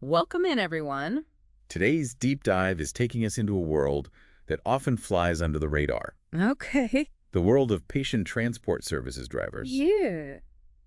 Welcome in, everyone. Today's deep dive is taking us into a world that often flies under the radar, Okay. the world of patient transport services drivers. Yeah.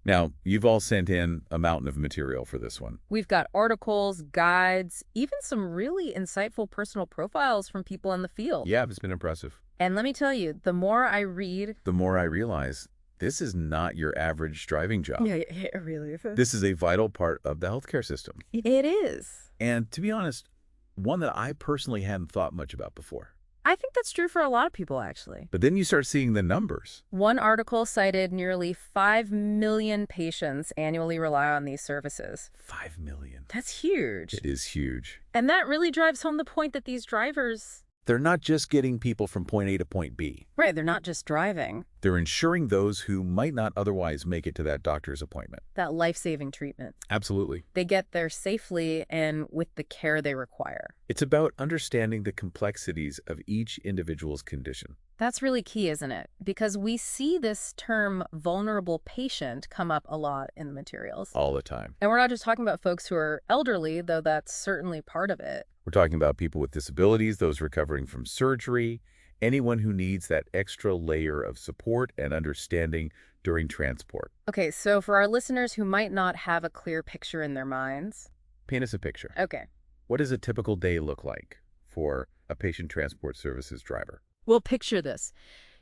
Now, you've all sent in a mountain of material for this one. We've got articles, guides, even some really insightful personal profiles from people in the field. Yeah, it's been impressive. And let me tell you, the more I read... The more I realize this is not your average driving job. Yeah, it really is. This is a vital part of the healthcare system. It is. And to be honest, one that I personally hadn't thought much about before. I think that's true for a lot of people, actually. But then you start seeing the numbers. One article cited nearly 5 million patients annually rely on these services. 5 million. That's huge. It is huge. And that really drives home the point that these drivers... They're not just getting people from point A to point B. Right, they're not just driving. They're ensuring those who might not otherwise make it to that doctor's appointment. That life-saving treatment. Absolutely. They get there safely and with the care they require. It's about understanding the complexities of each individual's condition. That's really key, isn't it? Because we see this term vulnerable patient come up a lot in the materials. All the time. And we're not just talking about folks who are elderly, though that's certainly part of it. We're talking about people with disabilities, those recovering from surgery, anyone who needs that extra layer of support and understanding during transport. Okay, so for our listeners who might not have a clear picture in their minds. Paint us a picture. Okay. What does a typical day look like for a patient transport services driver? Well, picture this.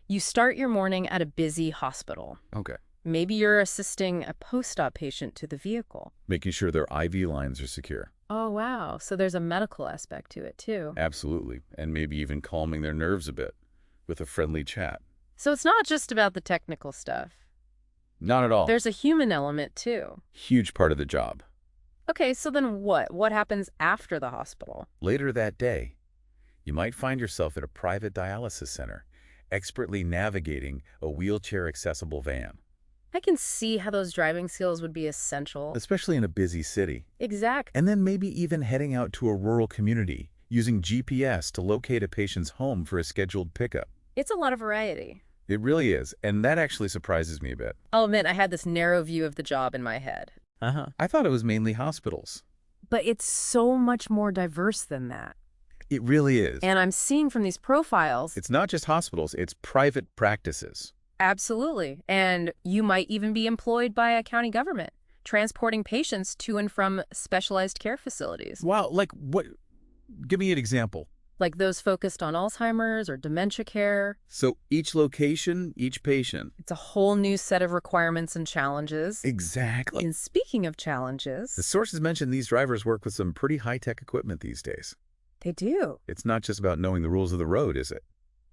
You start your morning at a busy hospital. Okay. Maybe you're assisting a post-op patient to the vehicle. Making sure their IV lines are secure. Oh, wow. So there's a medical aspect to it, too. Absolutely. And maybe even calming their nerves a bit with a friendly chat. So it's not just about the technical stuff. Not at all. There's a human element, too. Huge part of the job. Okay, so then what? What happens after the hospital? Later that day, you might find yourself at a private dialysis center, expertly navigating a wheelchair-accessible van. I can see how those driving skills would be essential. Especially in a busy city. Exactly. And then maybe even heading out to a rural community, using GPS to locate a patient's home for a scheduled pickup. It's a lot of variety. It really is, and that actually surprises me a bit. I'll admit, I had this narrow view of the job in my head. I thought it was mainly hospitals. But it's so much more diverse than that. It really is. And I'm seeing from these profiles... It's not just hospitals, it's private practices. Absolutely. And you might even be employed by a county government, transporting patients to and from specialized care facilities. Wow, like what? Give me an example. Like those focused on Alzheimer's or dementia care. So each location, each patient. It's a whole new set of requirements and challenges. Exactly. And speaking of challenges... The sources mentioned these drivers work with some pretty high-tech equipment these days. They do. It's not just about knowing the rules of the road, is it?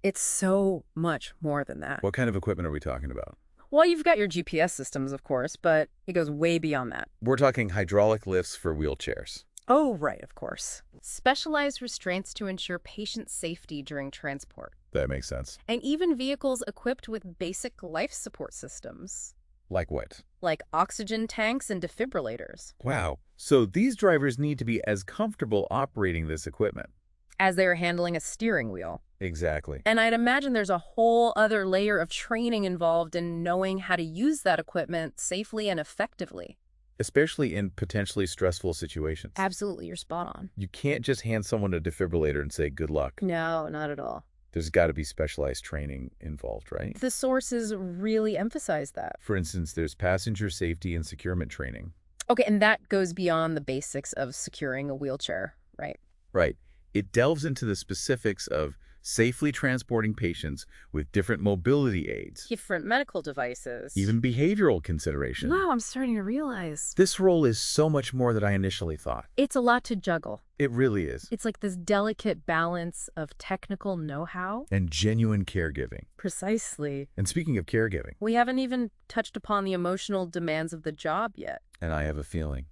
It's so much more than that. What kind of equipment are we talking about? Well, you've got your GPS systems, of course, but it goes way beyond that. We're talking hydraulic lifts for wheelchairs. Oh, right, of course. Specialized restraints to ensure patient safety during transport. That makes sense. And even vehicles equipped with basic life support systems. Like what? Like oxygen tanks and defibrillators. Wow. So these drivers need to be as comfortable operating this equipment. As they are handling a steering wheel. Exactly. And I'd imagine there's a whole other layer of training involved in knowing how to use that equipment safely and effectively. Especially in potentially stressful situations. Absolutely, you're spot on. You can't just hand someone a defibrillator and say, good luck. No, not at all. There's got to be specialized training involved, right? The sources really emphasize that. For instance, there's passenger safety and securement training. Okay, and that goes beyond the basics of securing a wheelchair, right? Right. It delves into the specifics of safely transporting patients with different mobility aids. Different medical devices. Even behavioral consideration. Wow, I'm starting to realize. This role is so much more than I initially thought. It's a lot to juggle. It really is. It's like this delicate balance of technical know-how. And genuine caregiving. Precisely. And speaking of caregiving. We haven't even touched upon the emotional demands of the job yet. And I have a feeling.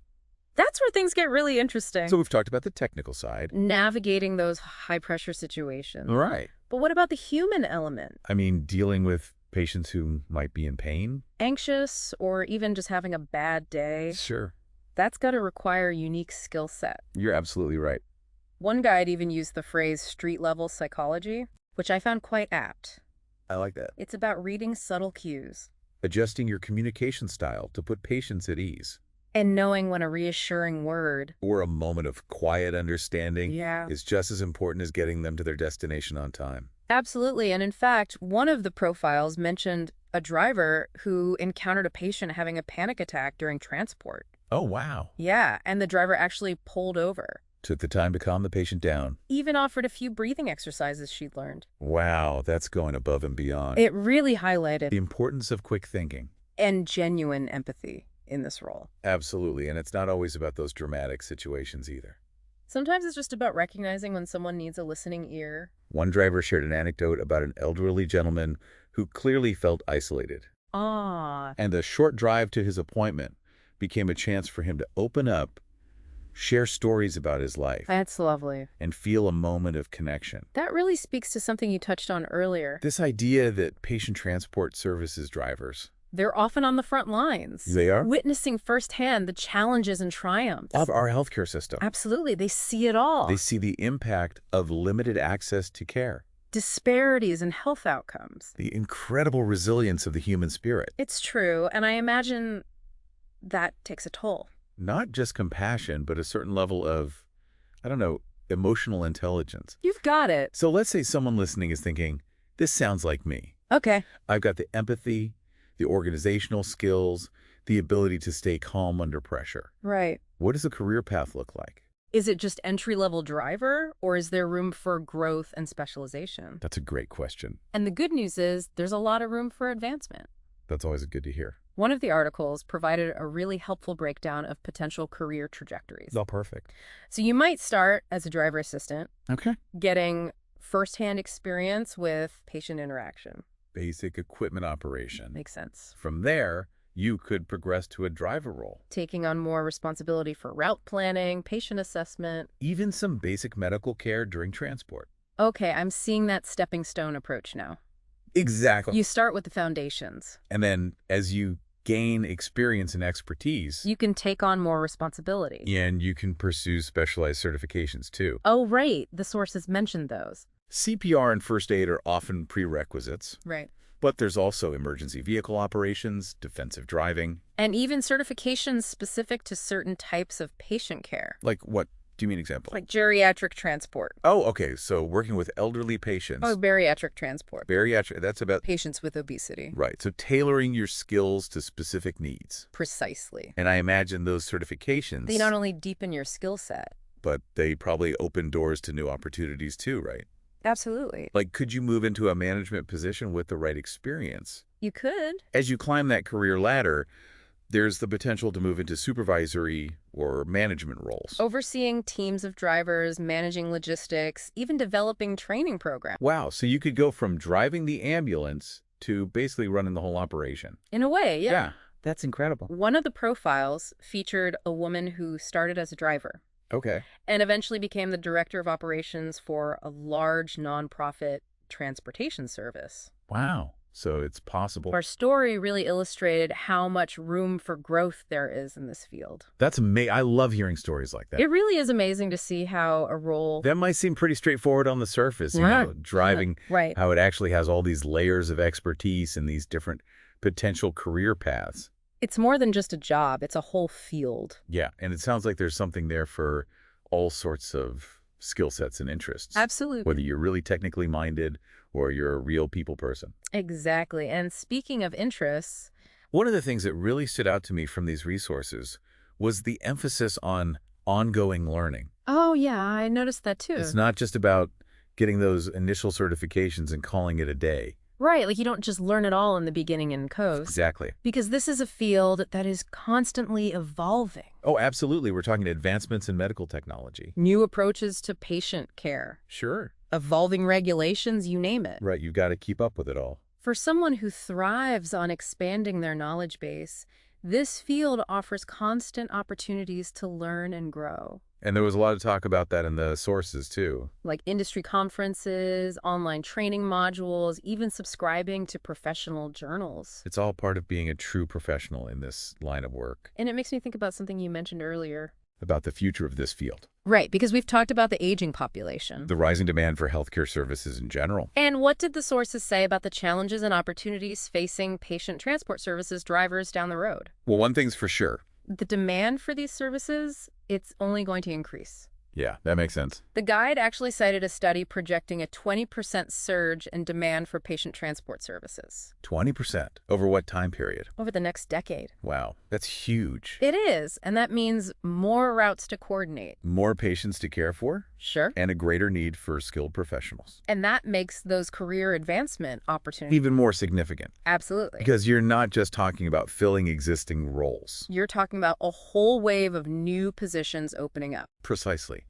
That's where things get really interesting. So we've talked about the technical side. Navigating those high-pressure situations. Right. But what about the human element? I mean, dealing with patients who might be in pain? Anxious or even just having a bad day? Sure. That's got to require a unique skill set. You're absolutely right. One guide even used the phrase street-level psychology, which I found quite apt. I like that. It's about reading subtle cues. Adjusting your communication style to put patients at ease. And knowing when a reassuring word. or a moment of quiet understanding Yeah. is just as important as getting them to their destination on time. Absolutely. And in fact, one of the profiles mentioned a driver who encountered a patient having a panic attack during transport. Oh, wow. Yeah, and the driver actually pulled over. Took the time to calm the patient down. Even offered a few breathing exercises she'd learned. Wow, that's going above and beyond. It really highlighted The importance of quick thinking. and genuine empathy in this role. Absolutely, and it's not always about those dramatic situations either. Sometimes it's just about recognizing when someone needs a listening ear. One driver shared an anecdote about an elderly gentleman who clearly felt isolated. Ah, And a short drive to his appointment became a chance for him to open up, share stories about his life, that's lovely. and feel a moment of connection. That really speaks to something you touched on earlier. This idea that patient transport services drivers, They're often on the front lines. they are, Witnessing firsthand the challenges and triumphs. of our healthcare system. Absolutely. They see it all. They see the impact of limited access to care, Disparities in health outcomes. the incredible resilience of the human spirit. It's true, and I imagine that takes a toll. Not just compassion, but a certain level of, I don't know, emotional intelligence. You've got it. So let's say someone listening is thinking, this sounds like me. Okay. I've got the empathy, the organizational skills, the ability to stay calm under pressure. Right. What does a career path look like? Is it just entry-level driver, or is there room for growth and specialization? That's a great question. And the good news is there's a lot of room for advancement. That's always good to hear. One of the articles provided a really helpful breakdown of potential career trajectories. Oh, perfect. So you might start as a driver assistant, Okay. getting firsthand experience with patient interaction. Basic equipment operation. Makes sense. From there, you could progress to a driver role. Taking on more responsibility for route planning, patient assessment. Even some basic medical care during transport. Okay, I'm seeing that stepping stone approach now. Exactly. You start with the foundations. And then as you gain experience and expertise, You can take on more responsibility. and you can pursue specialized certifications too. Oh, right. The sources mentioned those. CPR and first aid are often prerequisites, Right. but there's also emergency vehicle operations, defensive driving. And even certifications specific to certain types of patient care, Like what do you mean example? like geriatric transport. Oh, okay. So working with elderly patients. Oh, bariatric transport. Bariatric, that's about, Patients with obesity. right. So tailoring your skills to specific needs. Precisely. And I imagine those certifications, They not only deepen your skill set. but they probably open doors to new opportunities too, right? Absolutely. Like, could you move into a management position with the right experience? You could. As you climb that career ladder, there's the potential to move into supervisory or management roles. Overseeing teams of drivers, managing logistics, even developing training programs. Wow, so you could go from driving the ambulance to basically running the whole operation. In a way, yeah. That's incredible. One of the profiles featured a woman who started as a driver Okay. and eventually became the director of operations for a large nonprofit transportation service. Wow. So it's possible. Our story really illustrated how much room for growth there is in this field. That's amazing. I love hearing stories like that. It really is amazing to see how a role... That might seem pretty straightforward on the surface, Yeah. driving, Right. how it actually has all these layers of expertise and these different potential career paths. It's more than just a job. It's a whole field. Yeah, and it sounds like there's something there for all sorts of skill sets and interests. Absolutely. Whether you're really technically minded or you're a real people person. Exactly. And speaking of interests... One of the things that really stood out to me from these resources was the emphasis on ongoing learning. Oh, yeah, I noticed that too. It's not just about getting those initial certifications and calling it a day. Right, like you don't just learn it all in the beginning and coast. Exactly. Because this is a field that is constantly evolving. Oh, absolutely. We're talking advancements in medical technology. New approaches to patient care. Sure. Evolving regulations, you name it. Right, you've got to keep up with it all. For someone who thrives on expanding their knowledge base, this field offers constant opportunities to learn and grow. And there was a lot of talk about that in the sources, too. Like industry conferences, online training modules, even subscribing to professional journals. It's all part of being a true professional in this line of work. And it makes me think about something you mentioned earlier. About the future of this field. Right, because we've talked about the aging population. The rising demand for healthcare services in general. And what did the sources say about the challenges and opportunities facing patient transport services drivers down the road? Well, one thing's for sure. The demand for these services, it's only going to increase. Yeah, that makes sense. The guide actually cited a study projecting a 20% surge in demand for patient transport services 20%. Over what time period? over the next decade. Wow, that's huge. It is, and that means more routes to coordinate. More patients to care for, Sure. and a greater need for skilled professionals. And that makes those career advancement opportunities Even more significant, absolutely. because you're not just talking about filling existing roles. You're talking about a whole wave of new positions opening up. Precisely.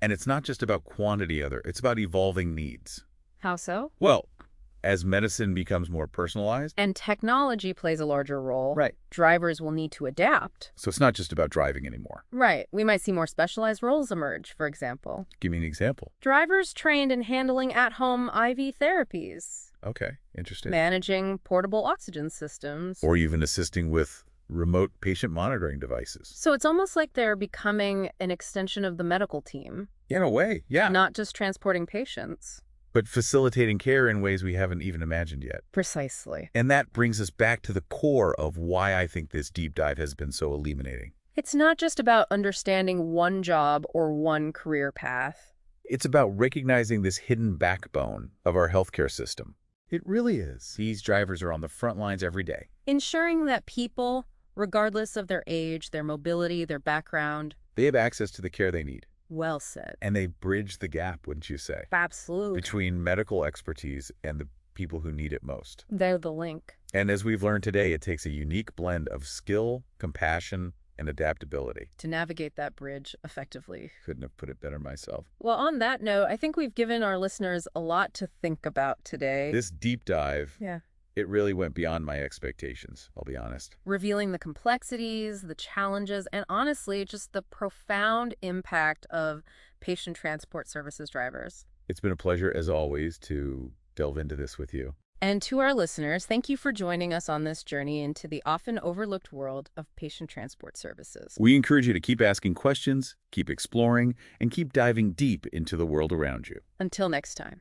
And it's not just about quantity either, it's about evolving needs. How so? Well, as medicine becomes more personalized, And technology plays a larger role. right. Drivers will need to adapt. So it's not just about driving anymore. Right. We might see more specialized roles emerge, for example. Give me an example. Drivers trained in handling at-home IV therapies, Okay, interesting. managing portable oxygen systems. Or even assisting with remote patient monitoring devices. So it's almost like they're becoming an extension of the medical team, In a way, yeah. not just transporting patients. But facilitating care in ways we haven't even imagined yet. Precisely. And that brings us back to the core of why I think this deep dive has been so illuminating. It's not just about understanding one job or one career path. It's about recognizing this hidden backbone of our healthcare system. It really is. These drivers are on the front lines every day. Ensuring that people, regardless of their age, their mobility, their background, They have access to the care they need. well said. And they bridge the gap, wouldn't you say, Absolutely. between medical expertise and the people who need it most. They're the link. And as we've learned today, it takes a unique blend of skill, compassion, and adaptability. To navigate that bridge effectively. Couldn't have put it better myself. Well, on that note, I think we've given our listeners a lot to think about today. This deep dive, Yeah. it really went beyond my expectations, I'll be honest. Revealing the complexities, the challenges, and honestly, just the profound impact of patient transport services drivers. It's been a pleasure, as always, to delve into this with you. And to our listeners, thank you for joining us on this journey into the often overlooked world of patient transport services. We encourage you to keep asking questions, keep exploring, and keep diving deep into the world around you. Until next time.